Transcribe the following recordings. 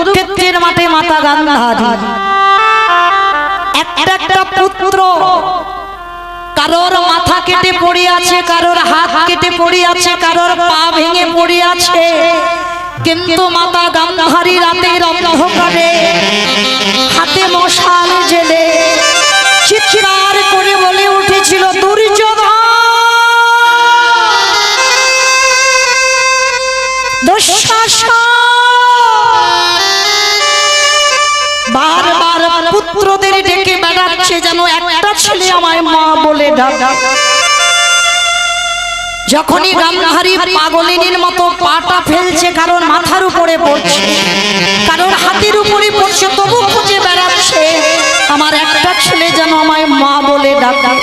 কুরুক্ষেত্রের মাঠে মাতা গান্ধারী একটা পুত্র কারোর মাথা কেটে পড়ে আছে, কারোর হাত কেটে পড়ে আছে, কারোর পা ভেঙে পড়ে আছে, কিন্তু মাতা গান্ধারী রাতের অন্ধকারে হাতে মশাল জেলে চিৎকার করে বলে উঠেছিল, দুর্যোধন বারবার পুত্রদের ডেকে বেড়াচ্ছে যেন একটা ছেলে আমায় মা বলে ডাকে। যখনই গান্ধারী পাগলিনীর মতো পাটা ফেলছে, কারোর মাথার উপরে পড়ছে, কারোর হাতের উপরে পড়ছে, তবু খুঁজে বেড়াচ্ছে আমার একটা ছেলে যেন আমায় মা বলে ডাকে।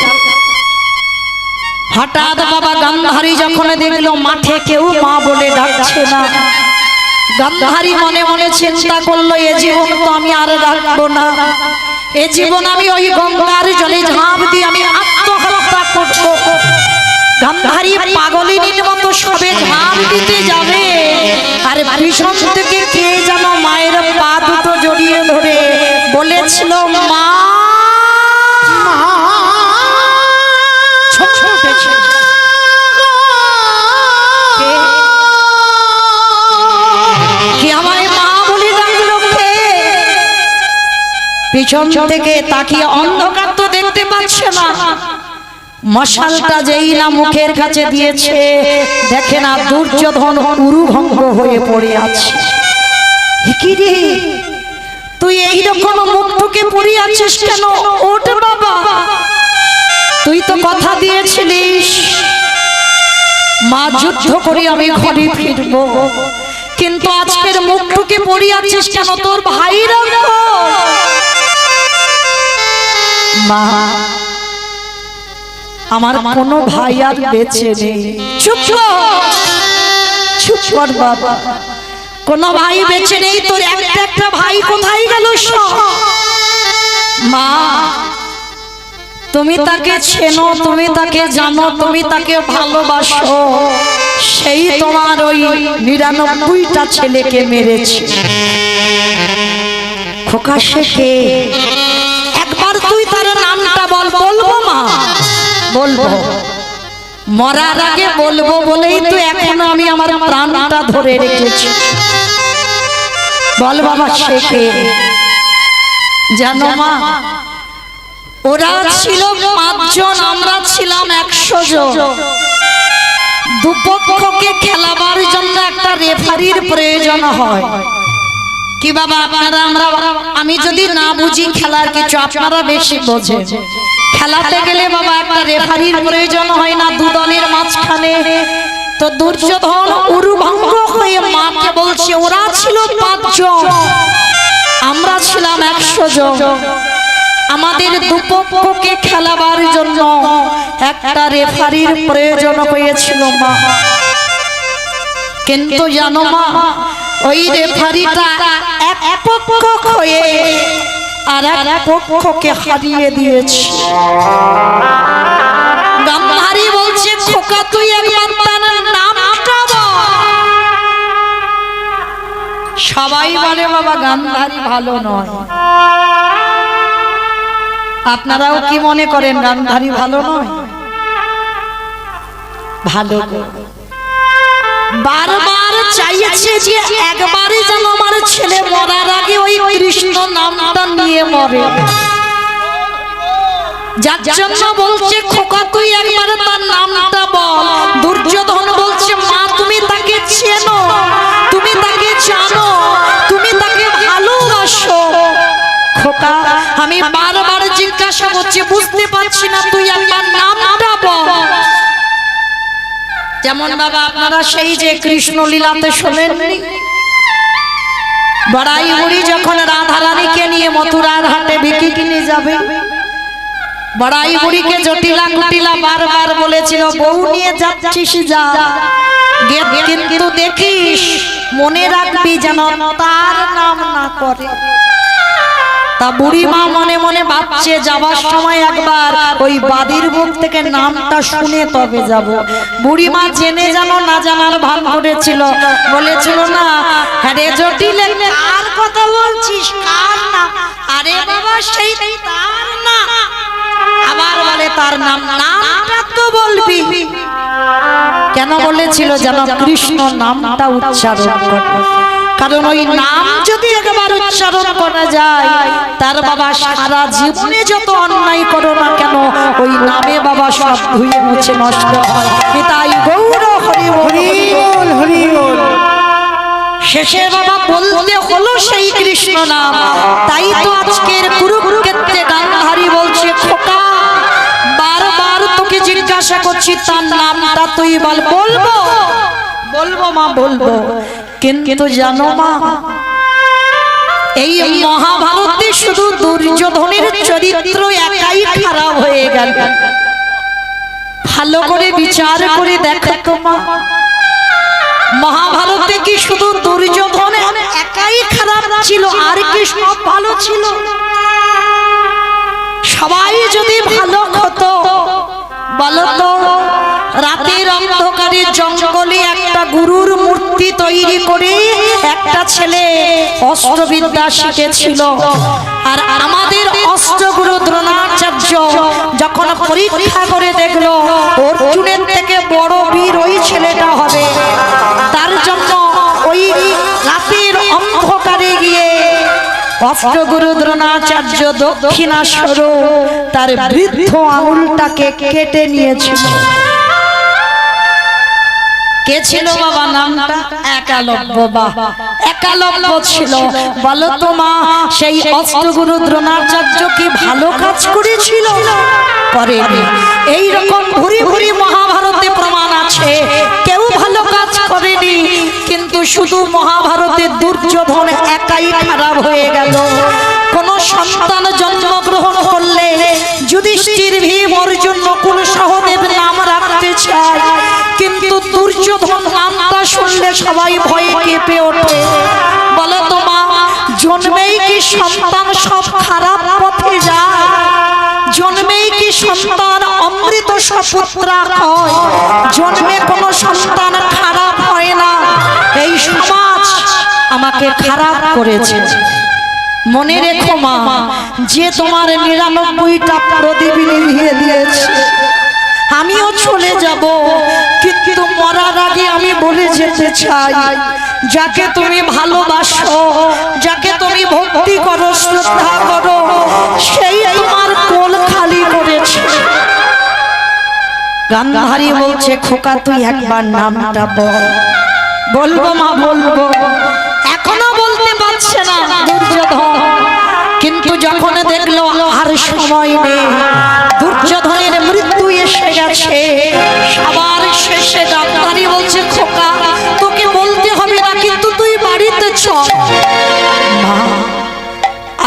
হঠাৎ বাবা গান্ধারী যখন দেখলো মাঠে কেউ মা বলে ডাকছে না, গান্ধারী মনে মনে চিন্তা করলো, এ জীবন তো আমি আর রাখবো না, এ জীবন আমি ওই গঙ্গার জলে ঝাঁপ দিয়ে আমি আত্মহত্যা করবো। গান্ধারী পাগলিনীর মতো সবে ঝাঁপ দিতে যাবে, আর ভীষণ থেকে কে যেন মায়ের পা দুটো জড়িয়ে ধরে বলেছিল, মা পিছন থেকে তাকিয়ে অন্ধকার তো দেখতে পাচ্ছে না, মশালটা যেই না মুখের কাছে দিয়েছে, দেখে না দুর্যোধন উরুভঙ্গ হয়ে পড়ে আছে। কি রে তুই এইরকম মুখটুকে পড়ে আছিস কেন? ওঠ বাবা, তুই তো কথা দিয়েছিলিস মা যুদ্ধ করে আমি ঘরে ফিরবো, কিন্তু আজকের মুখটুকে পড়ে আছিস কেন? তোর ভাইরা মা, আমার কোনো ভাই আর বেঁচে নেই। চুপ চুপ কর বাবা, কোনো ভাই বেঁচে নেই, তোর একটা ভাই কোথায় গেল? মা, তুমি তাকে চেনো, তুমি তাকে জানো, তুমি তাকে ভালোবাসো, সেই তোমার ওই ৯৯টা ছেলেকে মেরেছে। খোকা শেখে একবার তুই তার নামটা বল। বলবো মা, বলবো, মরার আগে বলবো বলেই তো এখনো আমি আমার প্রাণটা ধরে রেখেছি। বল বাবা শেখে। জানো মা, ওরা ছিল ৫ জন, আমরা ছিলাম ১০০ জন। দুপক্ষকে খেলাবার জন্য একটা রেফারির প্রয়োজন হয়। কি বাবা আপনারা আমি যদি না বুঝি খেলার কিছু, আপনারা বেশি বোঝেন। খেলাতে গেলে বাবা একটা রেফারির প্রয়োজন হয় না, দু দলের মাঝখানে। তো দুর্যোধন উরুভঙ্গ হয়ে মাকে বলছে, ওরা ছিল ৫ জন, আমরা ছিলাম ১০০ জন, আমাদের দুপক্ষকে খেলাবার জন্য একটা রেফারির প্রয়োজন হয়েছিল মা। কিন্তু জানো মা, ওই রেফারিটা এক পক্ষ হয়ে আর এক পক্ষকে হারিয়ে দিয়েছে। গান্ধারী বলছে, খোকা তুই একবার তার নামটা বল। সবাই বলে বাবা গান্ধারী ভালো নয়। আপনারাও কি মনে করেন গান্ধারী ভালো নয়? ভালো। বারবার চাইছে যে একবারই যেন আমার ছেলে মরার আগে ওই কৃষ্ণ নামটা নিয়ে মরে, যার জন্য বলছে খোকা তুই একবার তার নামটা বল। দুর্যোধন বলছে, মা তুমি তাকে চেনো, তুমি তাকে জানো, তুমি তাকে ভালোবাসো। খোকা আমি বারবার জিজ্ঞাসা করছি, বুঝতে পারছি না, তুই একবার নামটা বল। যেমন বাবা আপনারা সেই যে কৃষ্ণ লীলাতে শোনেননি, বড়াই বুড়ি যখন রাধারানীকে নিয়ে মথুরার হাটে বিক্রি কিনে যাবে, বড়াই বুড়িকে জটিলা কুটিলা বারবার বলেছিল, বউ নিয়ে যাচ্ছিস যা, কিন্তু দেখিস মনে রাখবি যেন তার নাম না করে। তা বুড়ি মা মনে মনে ভাবছে যাবার সময় একবার ওই বাদির মুখ থেকে নামটা শুনে তবে যাব। বুড়ি মা জেনে জানো না জানার ভান করেছিল, বলেছিল না আরে জটিল কার কথা বলছিস, কার নাম? আরে বাবা সেই তার না। আবার বলে তার নাম, নামটা তো বলবি। কেন বলেছিল জানো? কৃষ্ণ নামটা উচ্চারণ করবে, কারণ ওই নাম যদি একবার উচ্চারণ করা যায় তার বাবা সারা জীবনে যত অন্যায় করো না কেন ওই নামে বাবা সব ধুয়ে মুছে নষ্ট হয়। তাই গৌর হরি হরি বল, হরি বল। শেষে বাবা বলতে হলো সেই কৃষ্ণ নাম। তাই তো আজকের কুরুক্ষেত্রে গান্ধারী বলছে খোকা বারবার তোকে জিজ্ঞাসা করছি তার নামটা তুই বল। বলবো বলবো মা বলবো, কিন্তু জানো মা এই মহাভারতে শুধু দুর্যোধনের চরিত্র একাই খারাপ হয়ে গেল। ভালো করে বিচার করে দেখো তো মা, মহাভারতে কি শুধু দুর্যোধন একাই খারাপ ছিল আর কি সব ভালো ছিল? সবাই যদি ভালো হতো বলো তো, রাতের অন্ধকারে জঙ্গলে একটা গুরুর মূর্তি তৈরি করে একটা ছেলে অস্ত্রবিদ্যা শিখেছিল। আর আমাদের অস্ত্রগুরু দ্রোণাচার্য যখন পরীক্ষা করে দেখলো অর্জুনের থেকে বড় বীর ওই ছেলেটা হবে, তার জন্য ওই রাতের অন্ধকারে গিয়ে অস্ত্রগুরু দ্রোণাচার্য দক্ষিণাস্বর তার বৃদ্ধ আঙুলটাকে কেটে নিয়েছিল। কে ছিল বাবা নামটা? একালব্য। বাবা একালব্য ছিল। বলো তো মা সেই অস্ত্রগুরু দ্রোণাচার্য কি ভালো কাজ করেছিল? করেনি। এইরকম ভুরি ভুরি মহাভারতে প্রমাণ আছে কেউ ভালো কাজ করেনি, কিন্তু শুধু মহাভারতে দুর্যোধন একাই খারাপ হয়ে গেল। কোন সন্তান জন্মগ্রহণ করলে যুধিষ্ঠির, ভীম, অর্জুন, নকুল, সহদেব নাম রাখতে চায়, কিন্তু দুর্যোধন নামটা শুনলে সবাই ভয়ে কেঁপে ওঠে। বলো তো মা জন্মেই কি সন্তান সব খারাপ পথে যায়? জন্মেই কি সন্তান অমৃত সপুত্রা হয়? জন্মে কোনো সন্তান খারাপ হয় না। এই সমাজ আমাকে খারাপ করেছে। মনে রেখো মা, যে তোমার ৯৯টা প্রদীপ নিভিয়ে দিয়েছে আমিও চলে যাব, কিন্তু মরার আগে আমি বলে যেতে চাই যাকে তুমি ভালোবাসো, যাকে তুমি ভক্তি করো, শ্রদ্ধা করো, সেই তোমার কোল খালি করেছে। গান্ধারী বলছে খোকা তুই একবার নামটা বল। বলবো মা বলবো। এখনো বলতে পারছে না দুর্যোধন, কিন্তু যখন দেখলো আর সময় নেই, দুর্যোধনের মৃত্যু এসে গেছে, সবার শেষে গান্ধারী বলছে খোকা তোকে বলতে হবে না, কিন্তু তুই বাড়িতে চল। মা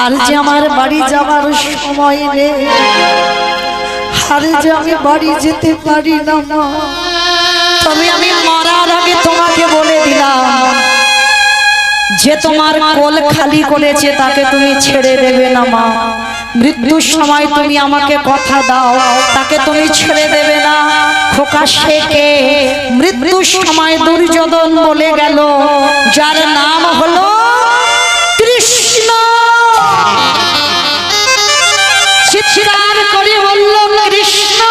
আর যে আমার বাড়ি যাওয়ার সময় নেই, আর যে আমি বাড়ি যেতে পারি না মা, তবে আমি মরার আগে তোমাকে বলে দিলাম যে তোমার কোল খালি করেছে তাকে তুমি ছেড়ে দেবে না মা। মৃত্যুর সময় তুমি আমাকে কথা দাও তাকে তুমি ছেড়ে দেবে না। খোকা শেখে মৃত্যুর সময় দুর্যোধন বলে গেল যার নাম হলো কৃষ্ণ। চিৎকার করে বলল কৃষ্ণ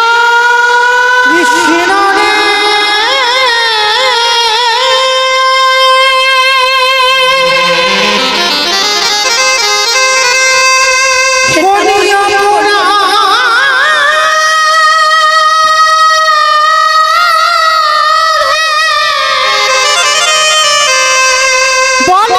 কৃষ্ণ। বল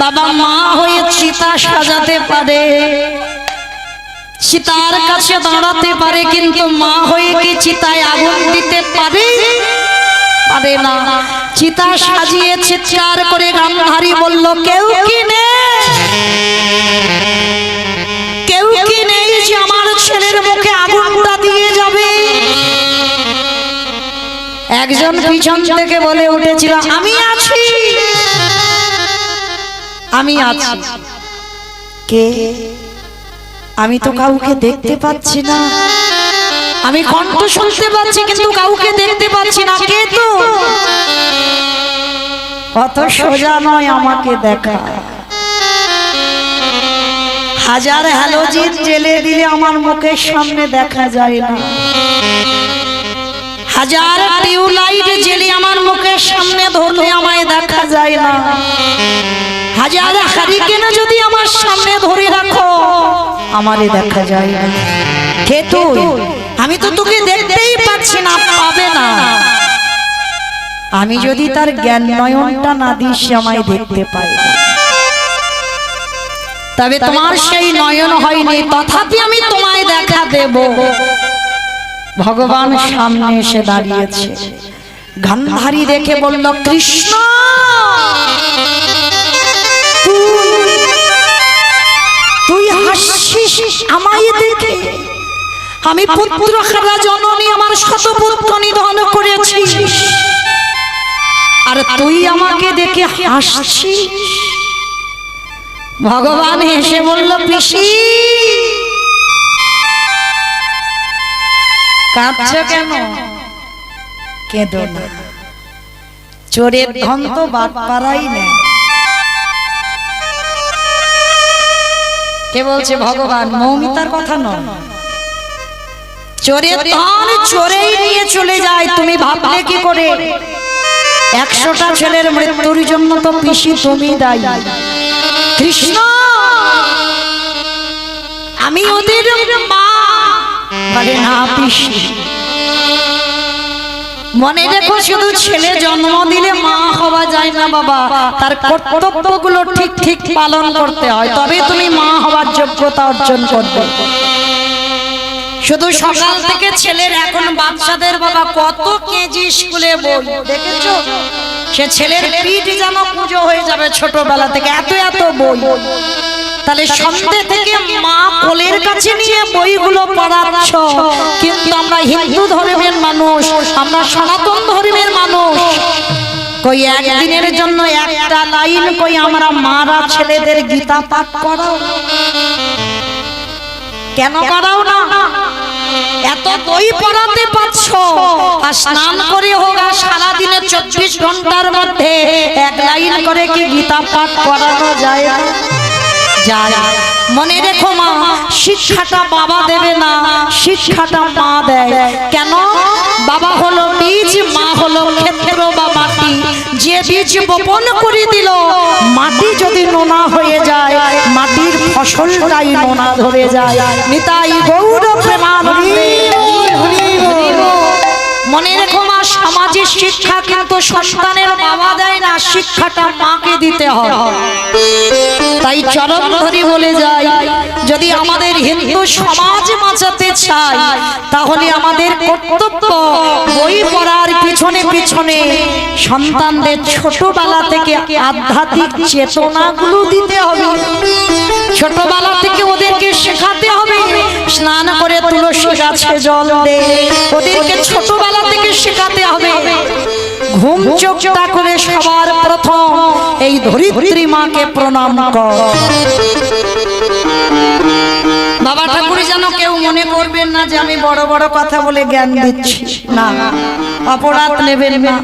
বাবা মা হয়ে চিতা সাজাতে পারে, চিতার কাছে দাঁড়াতে পারে, কিন্তু মা হয়ে কি চিতায় আগুন দিতে পারে? পারে না। চিতা সাজিয়ে চিৎকার করে গান্ধারী বলল, কেউ কি নেই, কেউ কি নেই যে আমার ছেলের মুখে আগুনটা দিয়ে যাবে? একজন পিছন থেকে বলে উঠেছিল, আমি আছি, আমি আছি। কে? আমি তো কাউকে দেখতে পাচ্ছি না, আমি কণ্ঠ শুনতে পাচ্ছি কিন্তু কাউকে দেখতে পাচ্ছি না। কে? তো অত সোজা নয় আমাকে দেখা। হাজার হ্যালোজিন জেলে দিলে আমার মুখের সামনে দেখা যায় না, হাজার টিউবলাইট জেলে আমার মুখের সামনে ধরলে আমায় দেখা যায় না, হাজার হারিকেন যদি আমার সামনে ধরে রাখো আমারে দেখা যায় না। কে তুই? আমি তো তোকে দেখতেই পাচ্ছি না। পাবে না। আমি যদি তার জ্ঞান নয়নটা না দিই সে আমায় দেখতে পায় না। তবে তোমার সেই নয়ন হয়নি, তথাপি আমি তোমায় দেখা দেব। ভগবান সামনে এসে দাঁড়িয়েছে। গান্ধারী দেখে বলল, কৃষ্ণ তুই হাসছিস আমায় দেখে? আমি পুত্র হারা জননী, আমার শতপুত্র নিধন করেছি, আর তুই আমাকে দেখে হাসছিস? ভগবান এসে বলল, পিসি কাঁদছো কেন? কেঁদো না, চোরের ধন তো বাদ পারাই নেই। কে বলছে? ভগবান। মৌমিতার কথা নয়। চোরের ধন চোরেই নিয়ে চলে যায়। তুমি ভাবলে কি করে? 100টা ছেলের মৃত্যুর জন্য তো পিসি তুমি দায়ী। কৃষ্ণ আমি ওদের মা। বলে না পিসি, মনে রেখো শুধু ছেলে জন্ম দিলে মা হওয়া যায় না বাবা, তার কর্তব্যগুলো ঠিক ঠিক পালন করতে হয়, তবে তুমি মা হওয়ার যোগ্যতা অর্জন করবে। শুধু সকাল থেকে ছেলের, এখন বাচ্চাদের বাবা কত কেজি স্কুলে বই দেখেছো? সে ছেলের পিঠ যেন পুজো হয়ে যাবে ছোটবেলা থেকে, এত এত বই। তাহলে সন্ধ্যে থেকে মা কোলের কাছে নিয়ে বইগুলো পড়াচ্ছ, কিন্তু আমরা হিন্দু ধর্মের মানুষ, আমরা সনাতন ধর্মের মানুষ, কই একদিনের জন্য একটা লাইন কই আমরা মারা ছেলেদের গীতা পাঠ করাও? কেন করাও না? এত বই পড়াতে পারছ, আর স্নান করে হোক আর সারাদিনে 24 ঘন্টার মধ্যে এক লাইন করে কি গীতা পাঠ করানো যায়? যায়। মনে রেখো মা, শিক্ষাটা বাবা দেবে না, শিক্ষাটা মা দেয়। কেন? বাবা হলো বীজ, মা হলো ক্ষেত্র বা মাটি। যে বীজ বপন করে দিল, মাটি যদি নোনা হয়ে যায়, মাটির ফসলটাই নোনা ধরে যায়। নিতাই গৌর প্রেমানন্দে। মনে রেখো মা, সমাজের শিক্ষা কিন্তু সন্তানের বাবা দেয় না, শিক্ষাটা মাকে দিতে হয়। তাই চরণ ধরি বলে যায়, যদি আমাদের হিন্দু সমাজ বাঁচাতে চাই, তাহলে আমাদের কর্তব্য বই পড়ার পিছনে পিছনে সন্তানদের ছোটবেলা থেকে আধ্যাত্মিক চেতনাগুলো দিতে হবে। ছোটবেলা থেকে ওদেরকে শেখাতে হবে, স্নান করে তুলসী গাছে জল দে, ওদেরকে ছোটবেলা থেকে শেখাতে হবে। ঘুম চোখটা করে সবার প্রথম এই ধরিত্রী মাকে প্রণাম কর। বাবা ঠাকুর যেন কেউ মনে করবেন না যে আমি বড় বড় কথা বলে জ্ঞান দিচ্ছি, না, অপরাধ নেবেন না।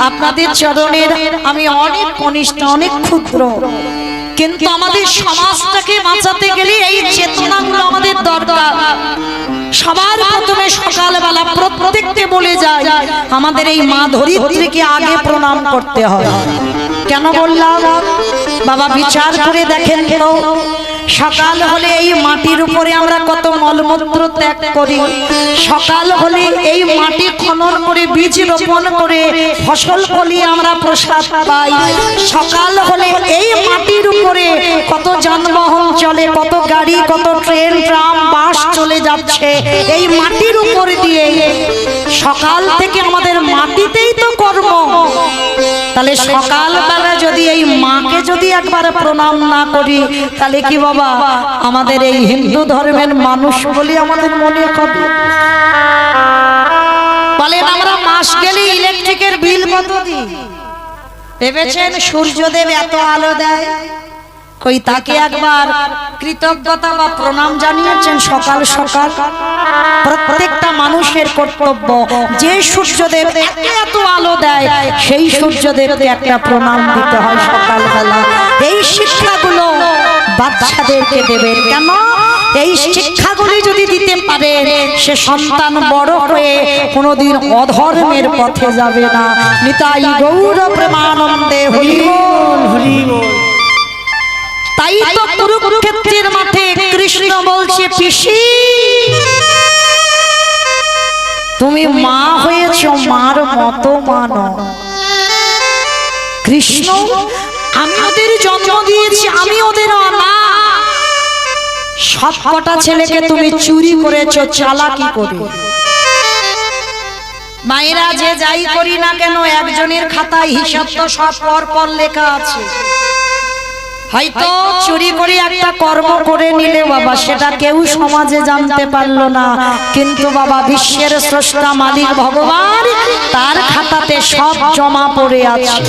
আপনাদের চরণের আমি অনেক কনিষ্ঠ, অনেক ক্ষুদ্র, কিন্তু আমাদের সমাজটাকে বাঁচাতে গেলে এই চেতনাগুলো আমাদের দরকার। সবার প্রথমে সকালবেলা প্রত্যেককে বলে যায় আমাদের এই মা ধরিত্রীকে আগে প্রণাম করতে হয়। কেন বললাম? বাবা বিচার করে দেখেন তো, সকাল হলে এই মাটির উপরে আমরা কত মলমূত্র ত্যাগ করি, সকাল হলে এই মাটি খনন করে বীজ রোপণ করে ফসল ফলিয়ে আমরা প্রসাদ পাই, সকাল হলে এই মাটির উপরে কত যানবাহন চলে, কত গাড়ি, কত ট্রেন, ট্রাম, বাস চলে যাচ্ছে এই মাটির উপর দিয়ে। সকাল থেকে আমাদের মাটিতেই তো কর্ম, তাহলে সকালবেলা যদি এই মাকে যদি একবার প্রণাম না করি তাহলে কি বাবা আমাদের এই হিন্দু ধর্মের মানুষ বলে আমাদের মনে হবে? বলেন আমরা মাস গেলে ইলেকট্রিকের বিল কত দিই? ভেবেছেন সূর্যদেব এত আলো দেয়, কই তাকে একবার কৃতজ্ঞতা বা প্রণাম জানিয়েছেন? সকাল সকাল প্রত্যেকটা মানুষের কর্তব্য, যে সূর্যদেব এত আলো দেয় সেই সূর্যদেবকে একটা প্রণাম দিতে হয় সকালবেলা। এই শিক্ষাগুলো বাচ্চাদেরকে দেবেন, কেন? এই শিক্ষাগুলি যদি দিতে পারে সে সন্তান বড় হয়ে কোনোদিন অধর্মের পথে যাবে না। নিতাই গৌর প্রেমানন্দে হরি বল, হরি বল। তাই তো কুরুক্ষেত্রের মাঠে কৃষ্ণ বলছে, পিসি তুমি মা হয়েছো, মার মতো মানো। কৃষ্ণ আমি ওদের জন্ম দিয়েছি, আমি ওদের মা। সবকটা ছেলেকে তুমি চুরি করেছো চালাকি করে। মায়েরা যে যাই করি না কেন একজনের খাতায় হিসাব তো সব পর পর লেখা আছে। হয়তো চুরি করে একটা কর্ম করে নিলে বাবা সেটা কেউ সমাজে জানতে পারলো না, কিন্তু বাবা বিশ্বের স্রষ্টা মালিক ভগবান তার খাতাতে সব জমা পড়ে আছে।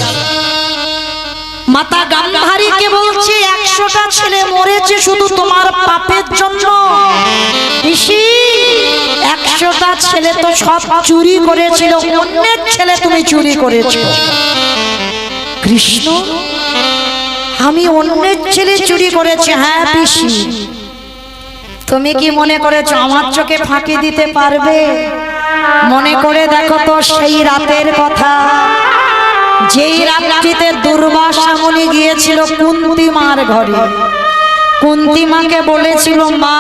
মাতা গান্ধারীকে বলছে 100টা ছেলে মরেছে শুধু তোমার পাপের জন্য। পিসি 100টা ছেলে তো সব চুরি করেছিল, অনেক ছেলে তুমি চুরি করেছো। কৃষ্ণ আমি অন্যের ছেলে চুরি করেছি। হ্যাঁ পিসি, তুমি কি মনে করেছো আমার চোখে ফাঁকি দিতে পারবে? মনে করে দেখো তো সেই রাতের কথা, যেই রাত্রিতে দুর্বাসা মুনি গিয়েছিল কুন্তী মার ঘরে। কুন্তী মাকে বলেছিল, মা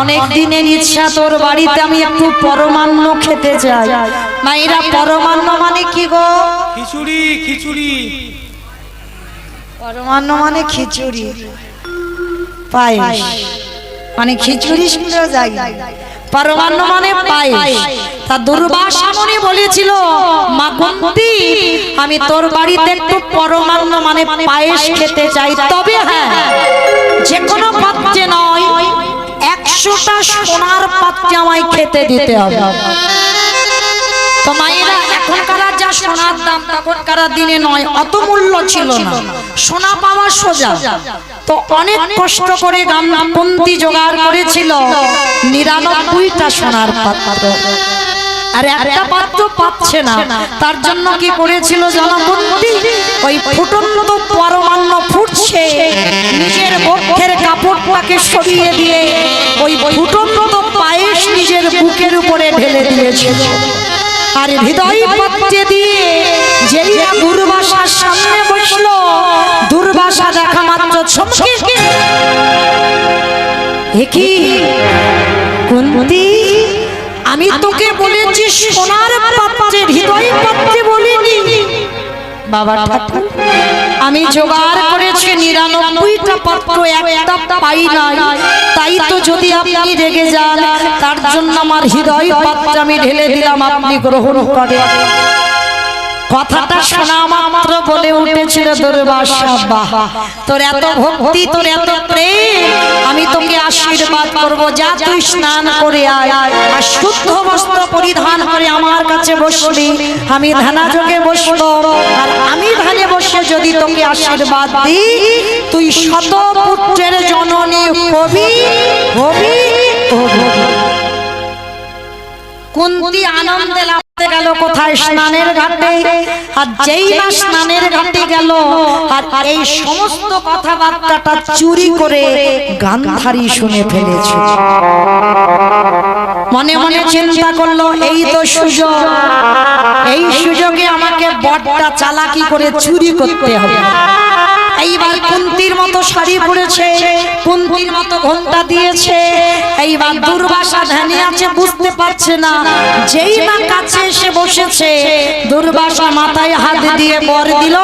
অনেক দিনের ইচ্ছা তোর বাড়িতে আমি একটু পরমান্ন খেতে চাই। মায়েরা পরমান্ন মানে কি গো? খিচুড়ি। খিচুড়ি পরমান্ন মানে খিচুড়ি, পায়েস মানে খিচুড়ি শুনে যাই, পরমান্ন মানে পায়েস। তা দুর্বাসা মুনি বলেছিল, মা কুন্তী আমি তোর বাড়িতে একটু পরমান্ন মানে পায়েস খেতে চাই, তবে হ্যাঁ যে কোনো পাত্রে নয়, 100টা সোনার পাত্রে আমায় খেতে দিতে হবে। তো মায়েরা এখনকার যা সোনার দাম তখনকার দিনে নয়, অত মূল্য ছিল না, সোনা পাওয়া সোজা। তো অনেক কষ্ট করে কুন্তী জোগাড় করেছিল 99টা সোনার পাত্র, আর একটা পাত্র পাচ্ছে না। তার জন্য কি করেছিল জানো কুন্তী? ওই ফুটন্ত পরমান্ন ফুটছে, নিজের বক্ষের কাপড়টাকে সরিয়ে দিয়ে ওই ফুটন্ত পায়েস নিজের বুকের উপরে ঢেলে দিয়েছিল। আর হৃদয় পাত্রে দিয়ে যেই দুর্বাসার সামনে বসলো, দুর্বাসা দেখা মাত্র চমকে, কি কুন্তী আমি তোকে বলেছি সোনার পাত্রে, হৃদয় পাত্রে বলিনি। বাবা ঠাকুর আমি জোগাড় করেছি 99টা পাত্র, একটা পাই নাই। তাই তো যদি আপনি রেগে যান তার জন্য আমার হৃদয় পাত্র আমি ঢেলে দিলাম, আপনি গ্রহণ করেন। কথাটা শোনা মাত্র বলে উঠেছিল দুর্বাসা, বাহ তোর এত ভক্তি, তোর এত প্রেম, আমি তোকে আশীর্বাদ করব, যা তুই স্নান করে আয়, আর শুদ্ধ বস্ত্র পরিধান করে আমার কাছে বসবি, আমি ধ্যানাযোগে বসবো, আর আমি ধ্যানে বসে যদি তোকে আশীর্বাদ দিই তুই শত পুত্রের জননী হবি হবি হবি। কুন্তী আনন্দে লাফতে গেল কোথায়? স্নানের ঘাটে। আর যেই না স্নানের ঘাটে গেল, আর এই সমস্ত কথাবার্তাটা চুরি করে গান্ধারী শুনে ফেলেছে। মনে মনে চিন্তা করলো, এই তো সুযোগ, এই সুযোগে আমাকে বড়টা চালাকি করে চুরি করতে হবে। এইবার কুন্তির মতো শাড়ি পরেছে, কুন্তির মতো ঘোমটা দিয়েছে। এইবার দুর্বাসা ধ্যানে আছে, বুঝতে পারছে না। যেই মা কাছে এসে বসেছে, দুর্বাসা মাথায় হাত দিয়ে বর দিল,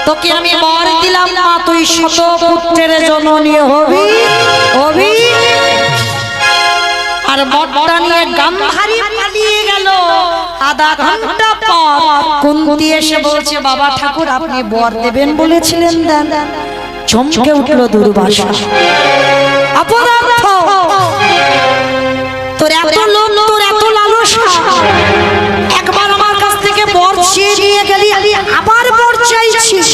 তোকে আমি বর দিলাম মা, তুই শত পুত্রের জননী হবি হবি। আর বরটা নিয়ে গান্ধারী পালিয়ে গেল। আধা ঘন্টা পর কুন্তি এসে বলছে, বাবা ঠাকুর আপনি বর দেবেন বলেছিলেন, দেন। চমকে উঠল দুর্বাসা, অপদার্থ, তোর এত লোভ, তোর এত লালসা, একবার আমার কাছ থেকে বর চেয়ে নিয়ে গেলি, আবার বর চাইছিস।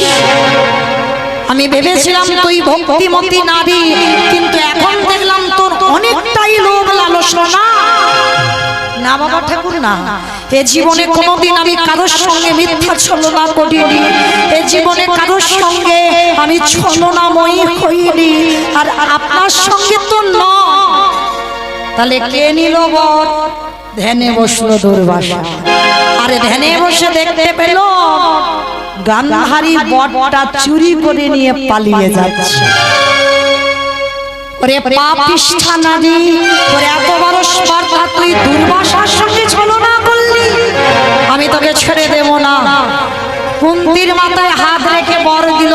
আমি ভেবেছিলাম তুই ভক্তিমতী নারী, কিন্তু এখন দেখলাম তোর অনেকটাই লোভ লালসা। না বাবা ঠাকুর না, এ জীবনে কোনোদিন আমি কারোর সঙ্গে মিথ্যা ছলনা করিনি, এ জীবনে কারোর সঙ্গে আমি ছলনাময়ী হইনি, আর আপনার সঙ্গে তো না। তাহলে কে নিল বর? ধ্যানে বসলো দুর্বাসা। আরে ধ্যানে বসে দেখতে পেল গান্ধারী বরটা চুরি করে নিয়ে পালিয়ে যাচ্ছে। ওরে পাপিষ্ঠা নারী, ওরে এত বড় স্পর্ধা, তুই দুর্বাসার সঙ্গে ছলনা করলি, আমি তোকে ছেড়ে দেব না। কুন্তির মাথায় হাত রেখে বর দিল,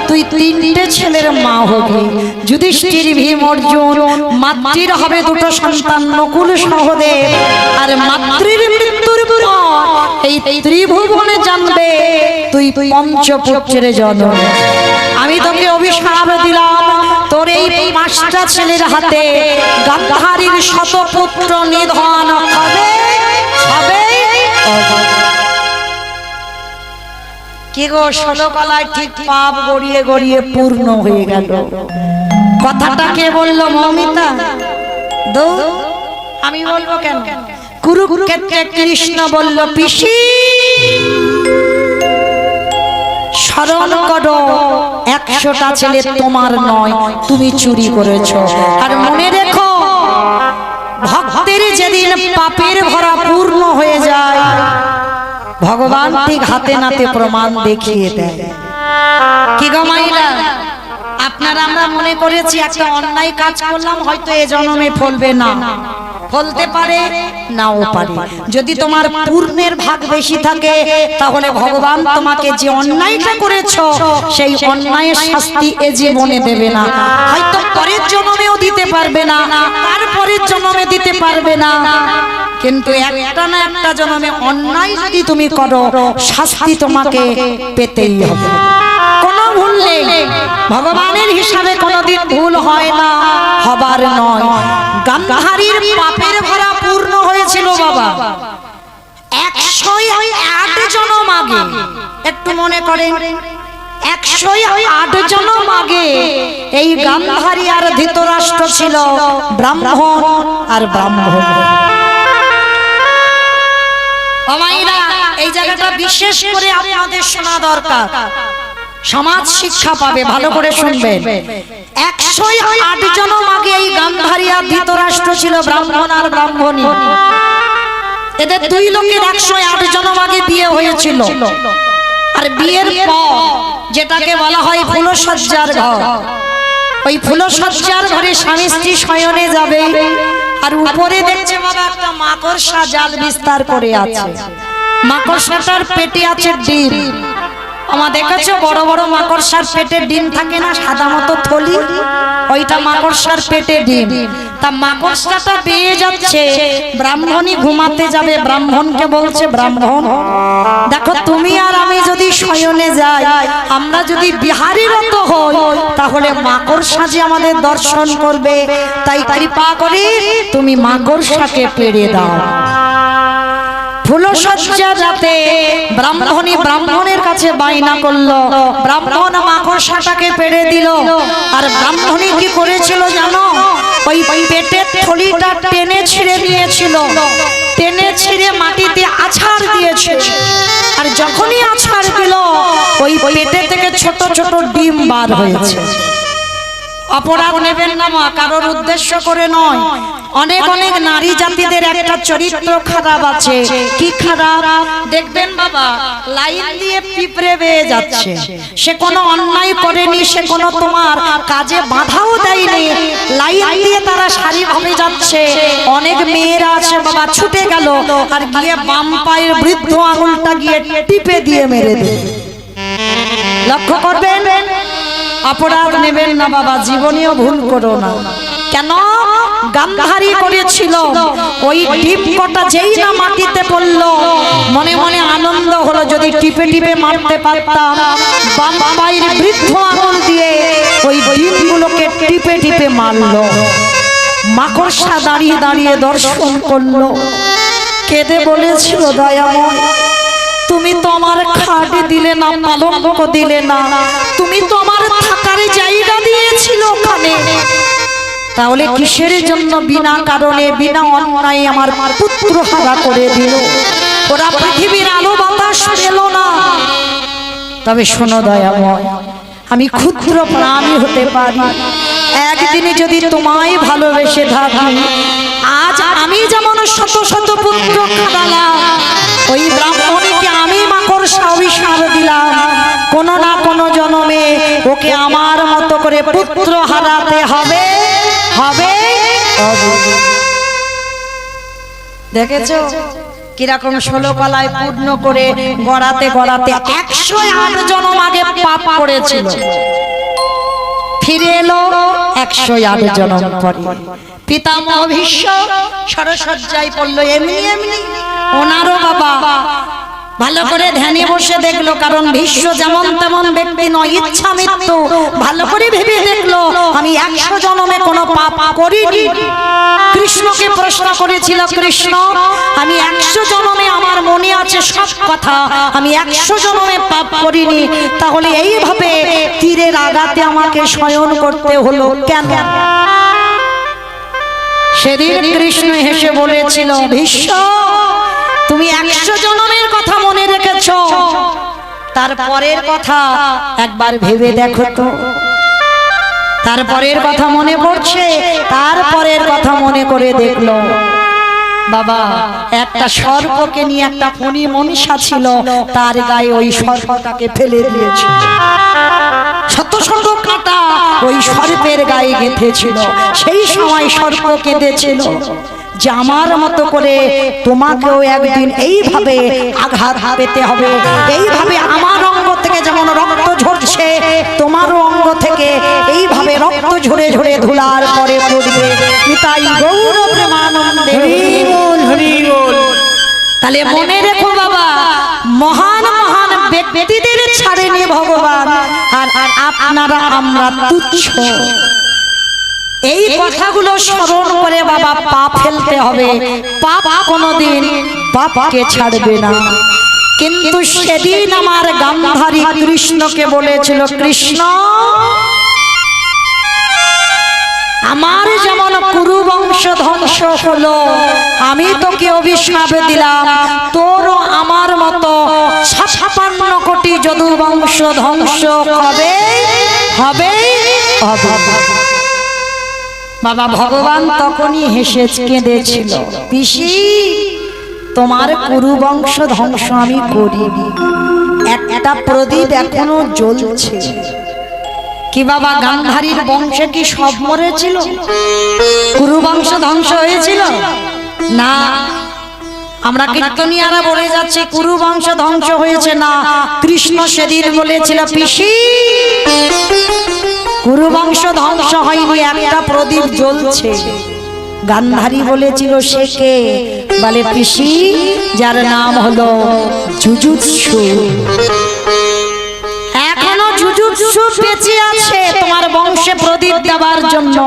তুই তিনটে ছেলের মা হবি, যুধিষ্ঠির, ভীম, অর্জুন। মাতৃর হবে দুটো সন্তান, নকুল সহদেব। আর মাতৃর মৃত্যুর পর এই ত্রিভুবনে জানবে তুই পঞ্চপুত্রের জননী। আমি তোকে অভিশাপ দিলাম, তোর এই পাঁচটা ছেলের হাতে গান্ধারীর শতপুত্র নিধন হবে হবে। কি গো, 16 কলায় ঠিক পাপ গড়িয়ে গড়িয়ে পূর্ণ হয়ে গেল। কথাটা কে বললো? মৌমিতা। আমি বলবো কেন? কুরুক্ষেত্রে কৃষ্ণ বলল, পিসি স্মরণ করো, 100টা ছেলে তোমার নয়, তুমি চুরি করেছো। আর মনে রেখো, ভক্তের যেদিন পাপের ভরা পূর্ণ হয়ে যায়, ভগবান ঠিক হাতে নাতে প্রমাণ দেখিয়ে দেয়। কি গো মাইরা, আপনারা আমরা মনে করেছি একটা অন্যায় কাজ করলাম, হয়তো এ জন্মে ফলবে না, ফলতে পারে নাও পারে। যদি তোমার পূর্ণের ভাগ বেশি থাকে, তাহলে ভগবান তোমাকে যে অন্যায়টা করেছো সেই অন্যায়ের শাস্তি এ জীবনে দেবে না, হয়তো পরের জন্মেও দিতে পারবে না, তারপরের জন্মে দিতে পারবে না, কিন্তু একটা না একটা জন্মে অন্যায় যদি তুমি করো, শাস্তি তোমাকে পেতেই হবে। কোনো ভুল নেই, ভগবানের হিসাবে কোনোদিন ভুল হয় না, হবার নয়। গান্ধারীর পাপের ভরা পূর্ণ হয়েছিল বাবা 108 জন্ম আগে। একটু মনে করেন, 108 জন্ম আগে এই গান্ধারী আর ধৃতরাষ্ট্র ছিল ব্রাহ্মণ আর ব্রাহ্মণ। এই জায়গাটা বিশেষ করে আপনাদের শোনা দরকার, সমাজ শিক্ষা পাবে, ভালো করে শুনবেন। 108 জন্ম আগে এই গান্ধারী আর ধৃতরাষ্ট্র ছিল ব্রাহ্মণ আর ব্রাহ্মণী। এদের দুই লোকের 108 জন্ম আগে বিয়ে হয়েছিল। আর বিয়ের পর যেটাকে বলা হয় ফুলসজ্জার ঘর, ওই ফুলসজ্জার ঘরে স্বামী স্ত্রী শয়নে যাবে, আর উপরে দেখছে বাবা একটা মাকড়সা জাল বিস্তার করে আছে। মাকড়সাটার পেটে আছে ডিম। আমার দেখেছো বড় বড় মাকড়সার পেটে ডিম থাকে না, সাদা মতো থলি, ওইটা মাকড়সার পেটে ডিম। তা মাকড়সাটা পেয়ে যাচ্ছে, ব্রাহ্মণী ঘুমাতে যাবে, ব্রাহ্মণকে বলছে, ব্রাহ্মণ দেখো, তুমি আর আমি যদি শয়নে যাই, আমরা যদি বিহারীরত হই, তাহলে মাকড়সা যে আমাদের দর্শন করবে, তাই কৃপা করে তুমি মাকড়সাকে পেড়ে দাও। ফুলসজ্জা রাতে ব্রাহ্মণী ব্রাহ্মণের কাছে বায়না করলো, ব্রাহ্মণ মাকড়সাটাকে পেড়ে দিল। আর ব্রাহ্মণী কি করেছিল জানো? ওই পেটের থলিটা টেনে ছিঁড়ে নিয়েছিল, টেনে ছিঁড়ে মাটিতে আছাড় দিয়েছিল। আর যখনই আছাড় দিল, ওই পেটে থেকে ছোট ছোট ডিম বার হয়েছে। অপরাধ নেবেন না মা, কারোর উদ্দেশ্য করে নয়, অনেক অনেক নারী জাতিদের একটা চরিত্র খারাপ আছে। কি খারাপ দেখবেন বাবা, লাইন দিয়ে পিঁপড়ে বেয়ে যাচ্ছে, সে কোনো অন্যায় করেনি, সে কোনো তোমার কাজে বাধাও দেয়নি, লাইন দিয়ে তারা সারিভাবে যাচ্ছে। অনেক মেয়েরা আছে বাবা, ছুটে গেল আর গিয়ে বাম পায়ের বৃদ্ধ আঙুলটা গিয়ে টিপে দিয়ে মেরে দেবে। লক্ষ্য করবেন, অপরাধ নেবেন না বাবা, জীবনেও ভুল করো না। কেন গান্ধারী করেছিল, ওই টিপ কটা যেই না মাটিতে পড়লো, মনে মনে আনন্দ হলো, যদি টিপে টিপে মারতে পারতাম। বাম পায়ের বৃদ্ধ আঙুল দিয়ে ওই ডিমগুলোকে টিপে টিপে মারলো। মাকড়সা দাঁড়িয়ে দাঁড়িয়ে দর্শন করলো, কেঁদে বলেছিল, দয়াময় তুমি তো আমার খাট দিলে না, পালঙ্ক দিলে না, তুমি তো আমার থাকার জায়গা দিয়েছিল ওখানে, তাহলে কিসের জন্য বিনা কারণে বিনা অন্যায় আমার পুত্র হারা করে দিল? ওরা পৃথিবীর আলো বাতাস পেল না। তবে শোনো দয়াময়, আমি ক্ষুদ্র প্রাণী হতে পারি, একদিনে যদি তোমায় ভালোবেসে থাকি, আজ আমি যেমন শত শত পুত্র খাওয়ালাম, ওই ব্রাহ্মণীকে আমি মাকড়সা অভিশাপ দিলাম, কোনো না কোনো জন্মে ওকে আমার মতো করে পুত্র হারাতে হবে হবে। দেখেছো কিরকম 16 কলায় পূর্ণ করে গড়াতে গড়াতে 108 জন্ম আগে পাপ করেছিল, ফিরে এলো 108 জন্ম পরে। পিতামহ ভীষ্ম সরসজ্জায় পড়লো, এমনি এমনি ওনারও বাবা ভালো করে ধ্যানে বসে দেখলো, কারণ ভীষ্ম যেমন তেমন ব্যক্তি নয়, ইচ্ছা মৃত্যু। ভালো করে ভেবে দেখলো, আমি 100 জন্মে কোনো পাপ করিনি। কৃষ্ণকে প্রশ্ন করেছিল, কৃষ্ণ আমি 100 জন্মে, আমার মনে আছে সব কথা, আমি 100 জন্মে পাপ করিনি, তাহলে এইভাবে তীরের আঘাতে আমাকে শয়ন করতে হলো কেন? সেদিন কৃষ্ণ হেসে বলেছিল, ভীষ্ম তুমি 100 জন্মের কথা মনে রেখেছো, তারপরের কথা একবার ভেবে দেখো তো। তারপরের কথা মনে পড়ছে, তারপরের কথা মনে করে দেখলো, বাবা একটা সর্পকে নিয়ে একটা ফণী মনীষা ছিল, তার গায়ে ওই সর্পটাকে ফেলে দিয়েছে, শত শত কাঁটা ওই সর্পের গায়ে গেঁথেছিল। সেই সময় সর্প কেঁদেছিল যে আমার মতো করে তোমাকেও একদিন এইভাবে আঘাত পেতে হবে, এইভাবে আমার অঙ্গ থেকে যেমন রক্ত ঝরছে, তোমারও অঙ্গ থেকে এইভাবে রক্ত ঝরে ঝরে ধুলার পরে পড়বে। তাই গৌর প্রেমানন্দে তাহলে মনে রেখো বাবা, মহান মহান ব্যক্তিদের ছাড়েনি ভগবান, আর আপনারা আমরা তুচ্ছ। এই কথাগুলো স্মরণ করে বাবা পাপ ফেলতে হবে, পাপ কোনোদিন পাপকে ছাড়বে না। কিন্তু সেদিন আমার গান্ধারী কৃষ্ণকে বলেছিল, কৃষ্ণ আমার যেমন কুরু বংশ ধ্বংস হলো, আমি তোকে অভিশাপ দিলাম, তোরও আমার মতো 56 কোটি যদু বংশ ধ্বংস হবে হবে হবে। বাবা ভগবান তখনই হেসে কেঁদেছিল, পিসি তোমার কুরু বংশ ধ্বংস আমি করিনি, একটা প্রদীপ এখনো জ্বলছে। কি বাবা গান্ধারীর বংশে কি সব মরেছিল? কুরু বংশ ধ্বংস হয়েছিল না? আমরা কীর্তনিয়ারা বলে যাচ্ছে কুরু বংশ ধ্বংস হয়েছে না। কৃষ্ণ সেদিন বলেছিল, পিসি কুরু বংশ ধ্বংস হয়নি, একটা প্রদীপ জ্বলছে। গান্ধারী বলেছিল, সে কে? বলে পিসি যার নাম হলো যুযুৎসু। এখনো যুযুৎসু বেঁচে আছে তোমার বংশে প্রদীপ দেওয়ার জন্য।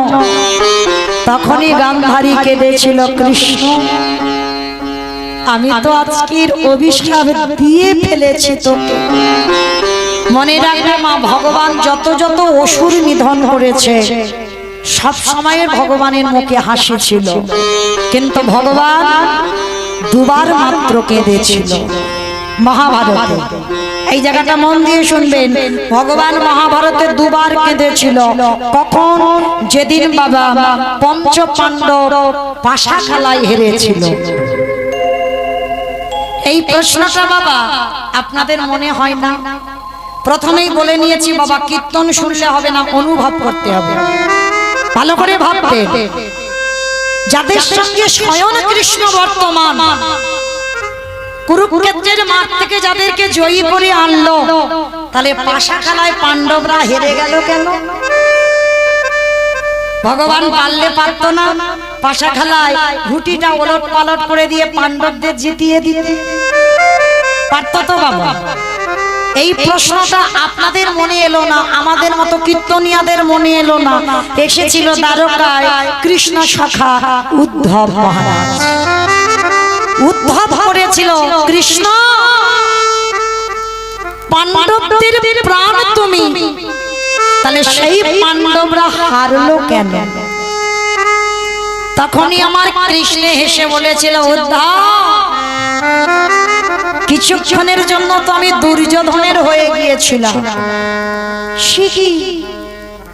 তখনই গান্ধারী কেঁদেছিল, কৃষ্ণ আমি তো আজকের অভিশাপ দিয়ে ফেলেছি তোকে। মনে রাখবে মা, ভগবান যত যত অসুর নিধন করেছে সব সময়ের ভগবানের মুখে হাসি ছিল, কিন্তু ভগবান দুবার মাত্র কেঁদেছিল। মহাভারতে। এই জায়গাটা মন দিয়ে শুনবেন, ভগবান মহাভারতে দুবার কেঁদেছিল। কখন? যেদিন বাবা পঞ্চ পাণ্ডব পাশা খেলায় হেরেছিল। এই প্রশ্নটা বাবা আপনাদের মনে হয় না? প্রথমেই বলে নিয়েছি বাবা, কীর্তন শুনলে হবে না, অনুভব করতে হবে। ভালো করে ভাববে, যাদের সঙ্গে স্বয়ং কৃষ্ণ বর্তমান, কুরুক্ষেত্রের মাঠ থেকে যাদেরকে জয়ী করে আনলো, তাহলে পাশা খেলায় পাণ্ডবরা হেরে গেল কেন? ভগবান পারলে পারতো না পাশা খেলায় ঘুটিটা ওলট পালট করে দিয়ে পাণ্ডবদের জিতিয়ে দিতে? পারতো তো বাবা? এই প্রশ্নটা আপনাদের মনে এলো না, আমাদের মতো কীর্তনিয়াদের মনে এলো না। এসেছিল দ্বারকায় কৃষ্ণ সখা উদ্ধব মহারাজ। উদ্ধব করেছিল, কৃষ্ণ পাণ্ডবদের প্রাণ তুমি, তাহলে সেই পাণ্ডবরা হারলো কেন? তখনই আমার কৃষ্ণ হেসে বলেছিল, উদ্ধব কিছুক্ষণের জন্য তো আমি দুর্যোধনের হয়ে গিয়েছিলাম। সে কি,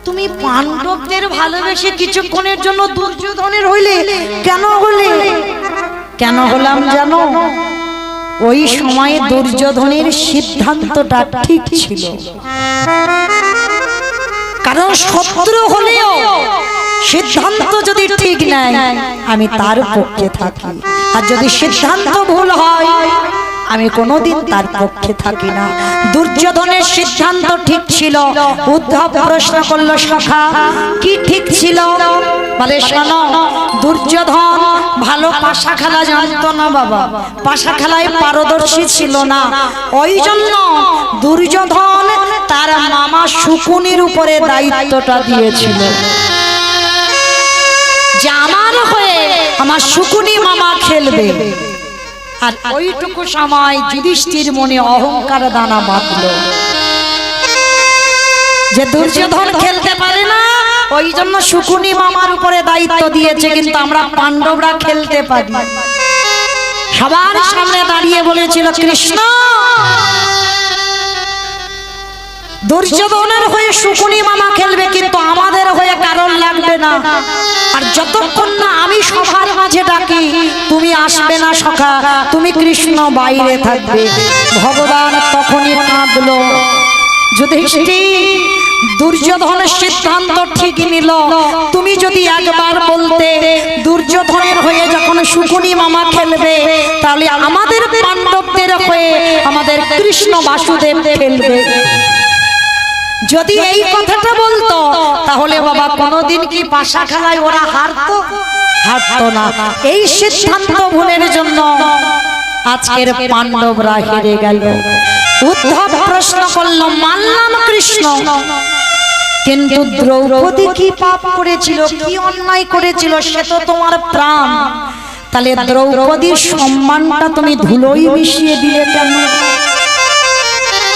তুমি পাণ্ডবদের ভালোবেসে কিছুক্ষণের জন্য দুর্যোধনের হইলে? কেন হলে? কেন হলাম জানো? ওই সময়ে দুর্যোধনের সিদ্ধান্তটা ঠিক ছিল। কারণ শত্রু হলেও সিদ্ধান্ত যদি ঠিক নাই, আমি তার পক্ষে থাকি, আর যদি সিদ্ধান্ত ভুল হয় আমি কোনোদিন তার পক্ষে থাকি না। দুর্যোধনের সিদ্ধান্ত ঠিক ছিল। উদ্ধব প্রশ্ন করলো, সখা কি ঠিক ছিল? বলে, শোনো, দুর্যোধন ভালো পাশা খেলা জানতো না বাবা, পাশা খেলায় পারদর্শী ছিল না। ওই জন্য দুর্যোধন তার মামা শকুনির উপরে দায়িত্বটা দিয়েছিল, যে আমার হয়ে আমার শকুনি মামা খেলবে। আর ওইটুকু সময় যুধিষ্ঠির মনে অহংকার দানা বাঁধলো, যে দুর্যোধন খেলতে পারে না, ওই জন্য শকুনি মামার উপরে দায়িত্ব দিয়েছে, কিন্তু আমরা পাণ্ডবরা খেলতে পারি। সবার সামনে দাঁড়িয়ে বলেছিল, কৃষ্ণ দুর্যোধনের হয়ে শকুনি মামা খেলবে, কিন্তু আমাদের হয়ে কারণ লাগবে না। আর যতক্ষণ না আমি সবার মাঝে ডাকি তুমি আসবে না সখা, তুমি কৃষ্ণ বাইরে থাকবে। ভগবান তখনই কাঁদলো। যুধিষ্ঠির, দুর্যোধনের সিদ্ধান্ত ঠিক নিল। তুমি যদি একবার বলতে দুর্যোধনের হয়ে যখন শকুনি মামা খেলবে, তাহলে আমাদের পাণ্ডবদের হয়ে আমাদের কৃষ্ণ বাসুদেব খেলবে। যদি এই কথাটা বলতো, তাহলে বাবা কোনোদিন কি পাশা খেলায় ওরা হারতো? হারতো না। এই সিদ্ধান্ত ভুলের জন্য আজকের পাণ্ডবরা হেরে গেল। উদ্ধব প্রশ্ন করল, মানলাম কৃষ্ণ, কিন্তু দ্রৌপদী কি পাপ করেছিল, কি অন্যায় করেছিল? সে তো তোমার প্রাণ, তাহলে দ্রৌপদীর সম্মানটা তুমি ধুলোয় মিশিয়ে দিলে কেন?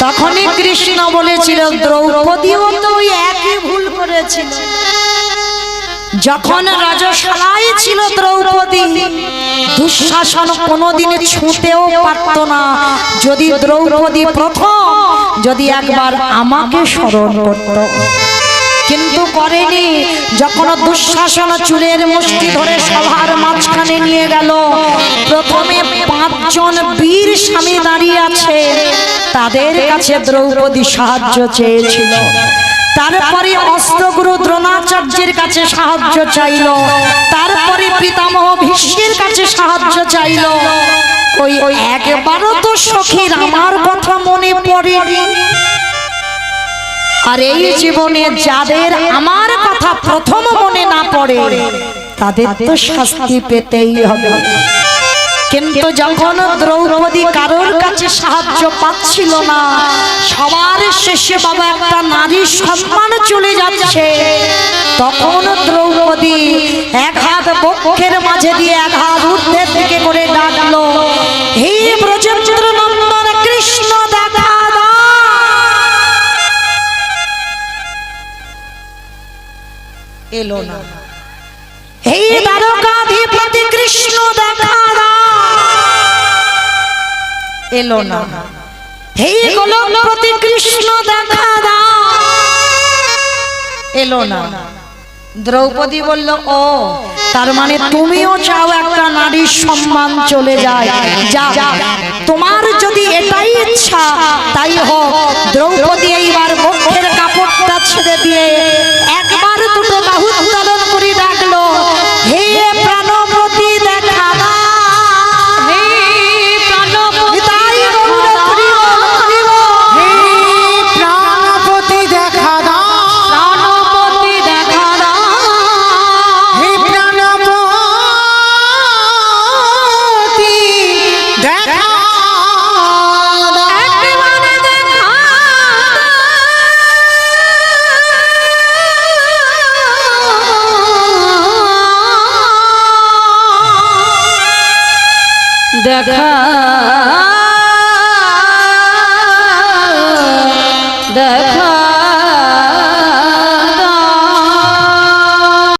তখনই কৃষ্ণ বলেছিল, দ্রৌপদীও তো ওই একই ভুল করেছিল। যখন রাজশালায় ছিল দ্রৌপদী, দুঃশাসন কোনোদিন ছুঁতেও পারত না, যদি দ্রৌপদী প্রথম যদি একবার আমাকে স্মরণ করত। কিন্তু করেনি। যখন দুঃশাসন চুলের মুষ্টি ধরে সভার মাঝখানে নিয়ে গেল, প্রথমে 5 জন বীর স্বামী দাঁড়িয়ে আছে, তাদের কাছে দ্রৌপদী সাহায্য চেয়েছিল। তারপরে অস্ত্রগুরু দ্রোণাচার্যের কাছে সাহায্য চাইল, তারপরে পিতামহ ভীষ্মের কাছে সাহায্য চাইল। ওই একবারও তো সখীর আমার কথা মনে পড়েনি। আর এই জীবনে যাদের আমার কথা প্রথম মনে না পড়ে, তাদের তো শাস্তি পেতেই হবে। কিন্তু যখন দ্রৌপদী কারোর কাছে সাহায্য পাচ্ছিল না, সবার শেষে বাবা একটা নারীর সম্মান চলে যাচ্ছে, তখন দ্রৌপদী এক হাত বক্ষের মাঝে দিয়ে এক হাত ঊর্ধ্বের দিকে করে ডাকলো, হে ব্রজেন্দ্র নন্দন কৃষ্ণ দেখা দাও। এলো না। হে দ্বারকাধিপতি কৃষ্ণ দেখা দাও। এলো না। হে গোলকপতি কৃষ্ণ দেখা দাও, এলো না। দ্রৌপদী বলল, ও তার মানে তুমিও চাও একটা নারীর সম্মান চলে যায়। যা, তোমার যদি এটাই ইচ্ছা তাই হোক। দ্রৌপদী এইবার মুখের কাপড়টা ছেড়ে দিয়ে একবার দুটো বাহু উত্তোলন করে ডাকলো, হে প্রাণপতি দেখা দাও, হে প্রাণপতি প্রাণপতি দেখা দাও, প্রাণপতি দেখা দাও, হে প্রাণপতি দেখা দাও। দেখা